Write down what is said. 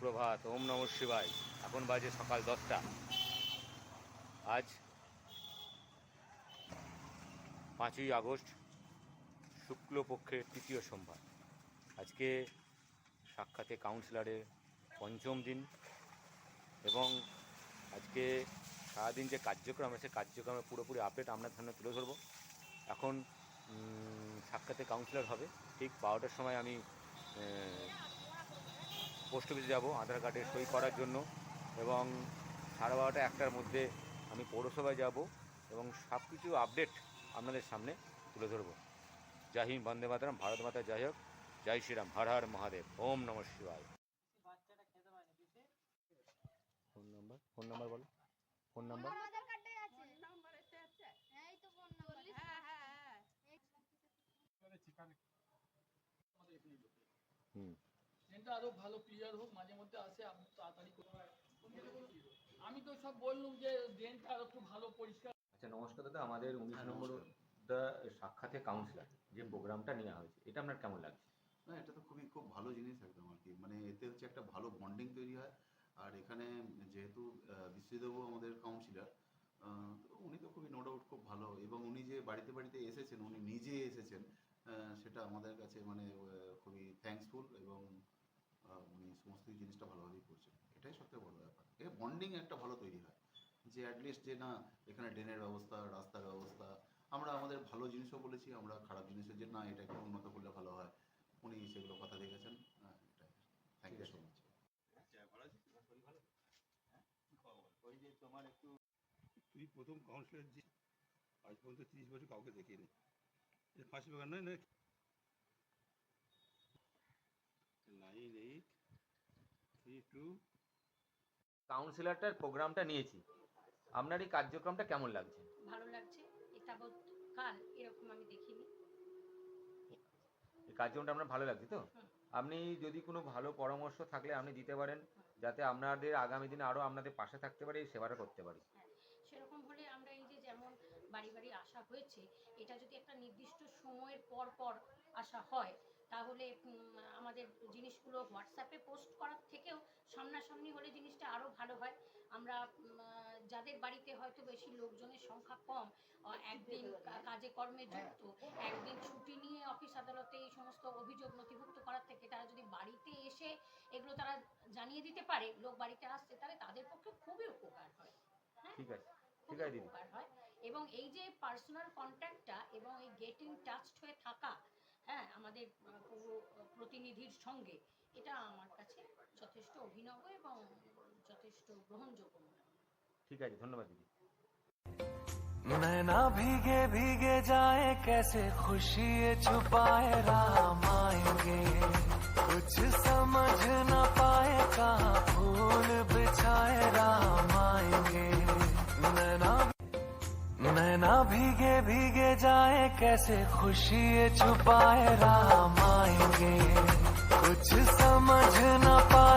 সুপ্রভাত, ওম নমঃ শিবায়। এখন বাজে সকাল 10টা। আজ 5ই আগস্ট, শুক্লপক্ষের তৃতীয় সোমবার। আজকে সাক্ষাতে কাউন্সিলরের পঞ্চম দিন এবং আজকে সারাদিন যে কার্যক্রম আছে কার্যক্রমের পুরোপুরি আপডেট আপনার সামনে তুলে ধরবো। এখন সাক্ষাতে কাউন্সিলর হবে ঠিক 12টার সময়। আমি পোস্ট অফিসে যাবো আধার কার্ডে সই করার জন্য এবং 12:30 1টার মধ্যে আমি পৌরসভায় যাব এবং সব কিছু আপডেট আপনাদের সামনে তুলে ধরবো। জয় হিন্দ, বন্দে মাতরম, ভারত মাতা জয় হোক, জয় শ্রীরাম, হর হর মহাদেব, ওম নমঃ শিবায়। ফোন নাম্বার বলো। ফোন নাম্বার ট্রেনটা আরো ভালো ক্লিয়ার হোক, মাঝে মধ্যে আসে আপনি তাড়াতাড়ি করতে। আমি তো সব বললুম যে ট্রেনটা আরো একটু ভালো পরিষ্কার। আচ্ছা, নমস্কার দাদা। আমাদের 19 নম্বর সাক্ষাতে কাউন্সিলর যে প্রোগ্রামটা নেওয়া হয়েছে, এটা আপনার কেমন লাগছে? না, এটা তো খুব ভালো জিনিস একদম আর কি। মানে এতে হচ্ছে একটা ভালো বন্ডিং তৈরি হয়। আর এখানে যেহেতু বিশ্বজিৎবাবু আমাদের কাউন্সিলর, তো উনি তো খুবই নো ডাউট খুব ভালো, এবং উনি যে বাড়িতে বাড়িতে এসেছেন, উনি নিজে এসেছেন, সেটা আমাদের কাছে মানে খুবই থ্যাঙ্কসফুল, এবং উনি সমস্ত জিনিসটা ভালোভাবেই করছেন। এটাই সবথেকে বড় ব্যাপার। এটা বন্ডিং একটা ভালো তৈরি হয়, যে অ্যাটলিস্ট যে না এখানে ড্রেনের ব্যবস্থা, রাস্তার ব্যবস্থা, আমরা আমাদের ভালো জিনিসও বলেছি, আমরা খারাপ জিনিসও যে না এটা একটু উন্নত করলে ভালো হয়, উনি সেগুলো কথা দেখেছেন। এটাই, থ্যাংক ইউ সো মাচ। তুই প্রথম কাউন্সিলর যে আজ পর্যন্ত 30 বছর কাউকে দেখিনি। ফার্স্ট বাগান নয় না 9832। কাউন্সিলরটার প্রোগ্রামটা নিয়েছি, আপনার এই কার্যক্রমটা কেমন লাগছে? ভালো লাগছে। এটা কাল এরকম আমি দেখিনি। এই কার্যক্রমটা আপনার ভালো লাগছে তো? আপনি যদি কোনো ভালো পরামর্শ থাকলে আপনি দিতে পারেন, যাতে আপনাদের আগামী দিনে আরও আপনাদের পাশে থাকতে পারি, সেবাটা করতে পারি। সেরকম হলে আমরা এই যে যেমন বাড়ি বাড়ি আসা হয়েছে, এটা যদি একটা নির্দিষ্ট সময়ের পর পর আসা হয়, তাহলে আমাদের জিনিসগুলো হোয়াটসঅ্যাপে পোস্ট করার থেকেও সামনাসামনি হলে জিনিসটা আরও ভালো হয়। আমরা যাদের বাড়িতে হয়তো বেশি লোকজনের সংখ্যা কম, একদিন কাজে কর্মে যুক্ত, একদিন ছুটি নিয়ে অফিস আদালতে এই সমস্ত অভিযোগ নথিভুক্ত করার থেকে তারা যদি বাড়িতে এসে এগুলো তারা জানিয়ে দিতে পারে, লোক বাড়িতে আসছে, তাহলে তাদের পক্ষে খুবই উপকার হয়। হ্যাঁ, ঠিক আছে, ঠিক আছে দিদি। উপকার হয়। এবং এই যে পার্সোনাল কন্ট্যাক্টটা এবং এই গেটিং টাচড হয়ে থাকা, হ্যাঁ, আমাদের প্রতিনিধির সঙ্গে, এটা আমার কাছে যথেষ্ট অভিনব এবং যথেষ্ট গ্রহণযোগ্য মনে হয়। ঠিক আছে, ধন্যবাদ দিদি। नैना भीगे भीगे जाए कैसे खुशी छुपाए राम आएंगे, कुछ समझ न पाए कहाँ फूल बिछाए राम आएंगे। नैना भीगे भीगे जाए कैसे खुशी छुपाए राम आएंगे, कुछ समझ न पाए